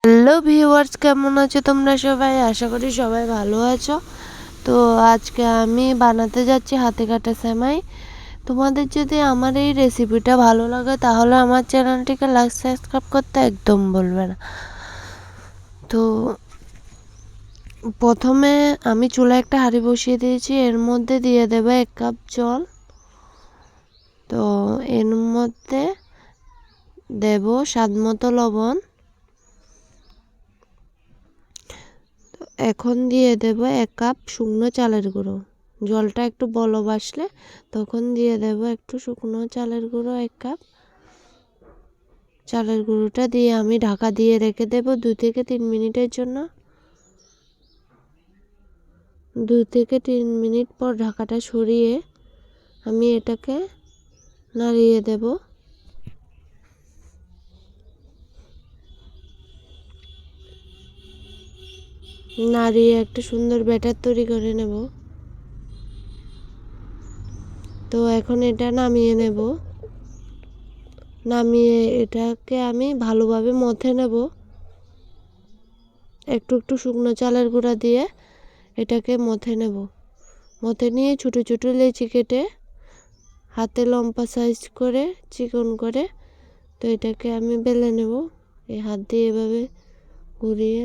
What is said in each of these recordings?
Hello viewers, কেমন আছো তোমরা সবাই? আশা করি সবাই ভালো আছো। তো আজকে আমি বানাতে যাচ্ছি হাতে কাটা সেমাই। তোমাদের যদি আমার এই রেসিপিটা ভালো লাগে তাহলে আমার চ্যানেলটিকে লাইক সাবস্ক্রাইব করতে একদম বলবে না। তো প্রথমে আমি চুলায় একটা হাঁড়ি বসিয়ে দিয়েছি, এর মধ্যে দিয়ে দেবো 1 কাপ জল। তো এর মধ্যে দেব স্বাদ মতো লবণ। এখন দিয়ে দেব 1 কাপ শুকনো চালের গুঁড়ো। জলটা একটু বলক আসলে তখন দিয়ে দেব একটু শুকনো চালের গুঁড়ো 1 কাপ। চালের গুঁড়োটা দিয়ে আমি ঢাকা দিয়ে রেখে দেব 2 থেকে 3 মিনিটের জন্য। 2 থেকে 3 মিনিট পর ঢাকাটা সরিয়ে আমি এটাকে নাড়িয়ে দেব। নাড়িয়ে একটা সুন্দর ব্যাটার তৈরি করে নেব। তো এখন এটা নামিয়ে নেব। নামিয়ে এটাকে আমি ভালোভাবে মথে নেব। একটু একটু শুকনো চালের গুঁড়া দিয়ে এটাকে মথে নেব। মথে নিয়ে ছোটো ছোটো লেচি কেটে হাতে লম্বা সাইজ করে চিকন করে তো এটাকে আমি বেলে নেব। এই হাত দিয়ে এভাবে ঘুরিয়ে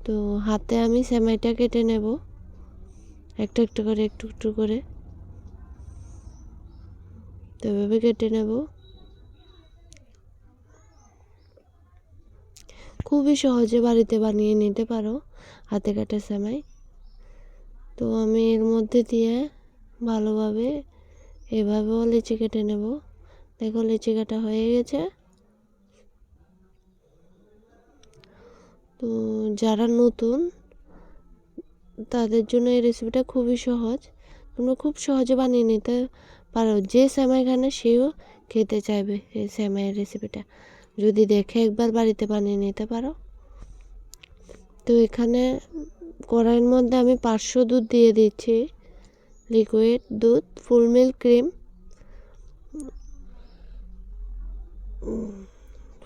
তো হাতে আমি সেমাইটা কেটে নেব একটু একটু করে একটু একটু করে। তো এভাবে কেটে নেব। খুবই সহজে বাড়িতে বানিয়ে নিতে পারো হাতে কাটা সেমাই। তো আমি এর মধ্যে দিয়ে ভালোভাবে এভাবেও লিচি কেটে নেব। দেখো লিচি কাটা হয়ে গেছে। তো যারা নতুন তাদের জন্য এই রেসিপিটা খুবই সহজ। তোমরা খুব সহজে বানিয়ে নিতে পারো। যে সেমাই খানে সেও খেতে চাইবে এই সেমাইয়ের রেসিপিটা যদি দেখে একবার বাড়িতে বানিয়ে নিতে পারো। তো এখানে কড়াইয়ের মধ্যে আমি 500 দুধ দিয়ে দিচ্ছি, লিকুইড দুধ, full milk cream,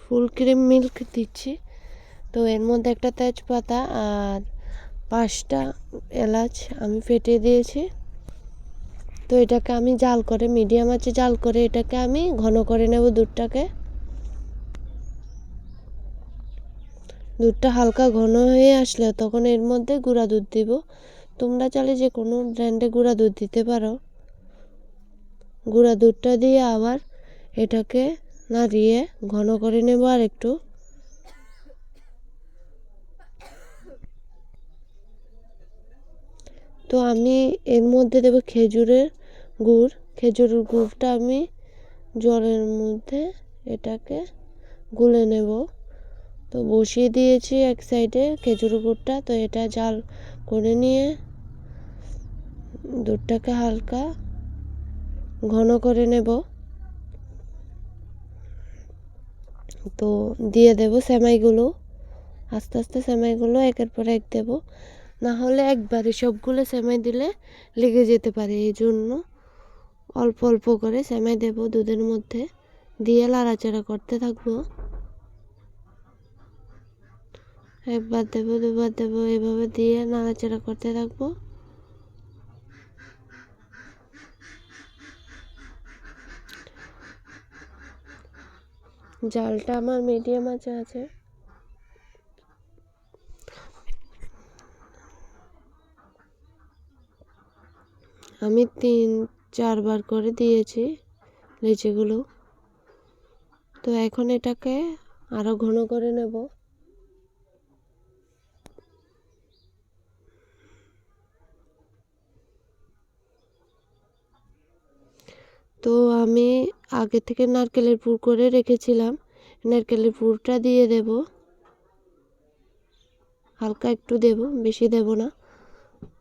full cream milk দিচ্ছি। তো এর মধ্যে একটা তেজপাতা আর 5টা এলাচ আমি ফেটে দিয়েছি। তো এটাকে আমি জাল করে মিডিয়াম আঁচে জাল করে এটাকে আমি ঘন করে নেব দুধটাকে। দুধটা হালকা ঘন হয়ে আসলে তখন এর মধ্যে গুঁড়া দুধ দিব। তোমরা চাইলে যে কোনো ব্র্যান্ডে গুঁড়া দুধ দিতে পারো। গুঁড়া দুধটা দিয়ে আবার এটাকে নাড়িয়ে ঘন করে নেব আর একটু। তো আমি এর মধ্যে দেব খেজুরের গুড়। খেজুরের গুড়টা আমি জলের মধ্যে এটাকে গুলে নেব। তো বসিয়ে দিয়েছি এক সাইডে খেজুর গুড়টা। তো এটা জাল করে নিয়ে দুধটাকে হালকা ঘন করে নেব। তো দিয়ে দেব সেমাইগুলো। আস্তে আস্তে সেমাইগুলো একের পর এক দেব, না হলে একবারে সবগুলো সেমাই দিলে লেগে যেতে পারে। এই জন্য অল্প অল্প করে সেমাই দেব দুধের মধ্যে দিয়ে নাড়াচাড়া করতে থাকবো। একবার দেব, দুবার দেব, এভাবে দিয়ে নাড়াচাড়া করতে থাকবো। জালটা আমার মিডিয়াম আঁচে আছে। আমি 3-4 বার করে দিয়েছি লিচিগুলো। তো এখন এটাকে আরো ঘন করে নেব। তো আমি আগে থেকে নারকেলের পুর করে রেখেছিলাম, নারকেলের পুরটা দিয়ে দেব। হালকা একটু দেব, বেশি দেব না।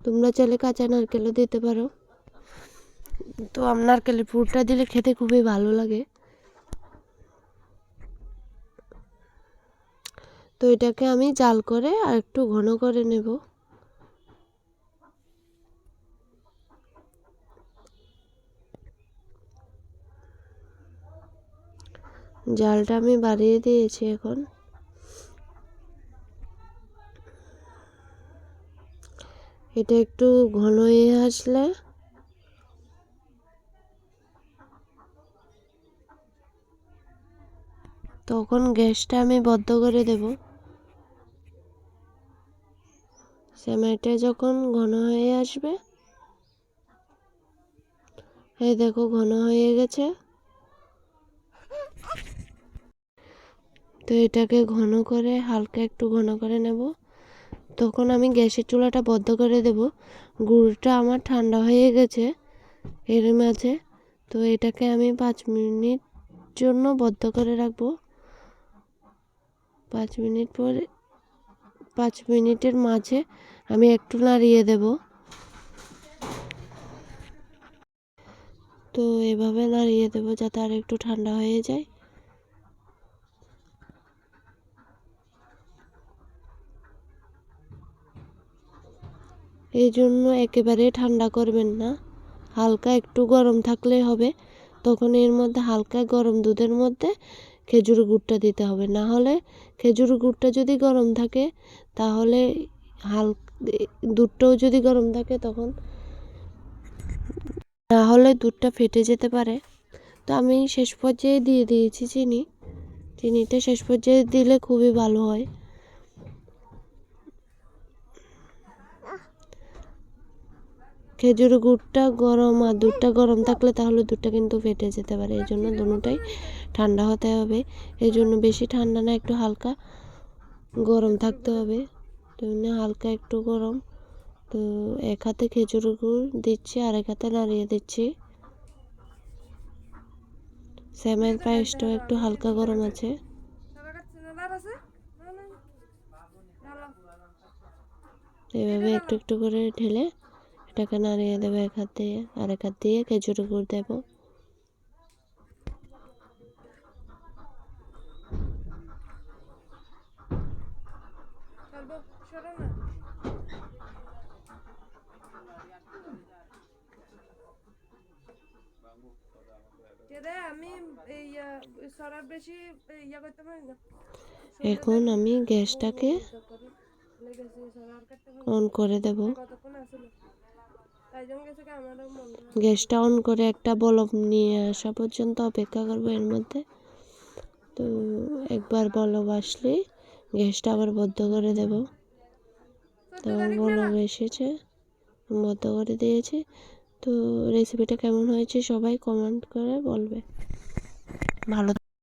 তোমরা চাইলে কাঁচা নারকেলও দিতে পারো। তো নারকেলের পুরটা দিলে খেতে খুবই ভালো লাগে। তো এটাকে আমি জাল করে আর একটু ঘন করে নেব। জালটা আমি বাড়িয়ে দিয়েছি এখন। এটা একটু ঘন হয়ে আসলে তখন গ্যাসটা আমি বন্ধ করে দেব। সেমাইটা যখন ঘন হয়ে আসবে, এই দেখো ঘন হয়ে গেছে। তো এটাকে ঘন করে হালকা একটু ঘন করে নেব। তখন আমি গ্যাসের চুলাটা বন্ধ করে দেব। গুড়টা আমার ঠান্ডা হয়ে গেছে এর মাঝে। তো এটাকে আমি 5 মিনিট জন্য বন্ধ করে রাখবো। 5 মিনিট পরে 5 মিনিটের মাঝে আমি একটু নাড়িয়ে দেব। তো এভাবে নাড়িয়ে দেব যাতে আর একটু ঠান্ডা হয়ে যায়। এই জন্য একেবারে ঠান্ডা করবেন না, হালকা একটু গরম থাকলেই হবে। তখন এর মধ্যে হালকা গরম দুধের মধ্যে খেজুর গুড়টা দিতে হবে। না হলে খেজুর গুড়টা যদি গরম থাকে তাহলে দুধটাও যদি গরম থাকে তখন না হলে দুধটা ফেটে যেতে পারে। তো আমি শেষ পর্যায়ে দিয়ে দিয়েছি চিনি। চিনিটা শেষ পর্যায়ে দিলে খুবই ভালো হয়। খেজুর গুড়টা গরম আর দুধটা গরম থাকলে তাহলে দুধটা কিন্তু ফেটে যেতে পারে। এই জন্য দুটোটাই ঠান্ডা হতে হবে। এই জন্য বেশি ঠান্ডা না, একটু হালকা গরম থাকতে হবে। তো হালকা একটু গরম। তো এক হাতে খেজুর গুড় দিচ্ছি আর এক হাতে নাড়িয়ে দিচ্ছি। সেমাইয়ের পায়েসটাও একটু হালকা গরম আছে। এভাবে একটু একটু করে ঢেলে এটাকে নাড়িয়ে দেবো এক হাত দিয়ে, আর এক হাত দিয়ে খেজুর গুড় দেব। এখন আমি গ্যাসটাকে অন করে দেব। গ্যাসটা অন করে একটা বলক নিয়ে আসা পর্যন্ত অপেক্ষা করবো এর মধ্যে। তো একবার বলক আসলে গ্যাসটা আবার বন্ধ করে দেব। তো বলক এসেছে, বন্ধ করে দিয়েছি। তো রেসিপিটা কেমন হয়েছে সবাই কমেন্ট করে বলবে। ভালো।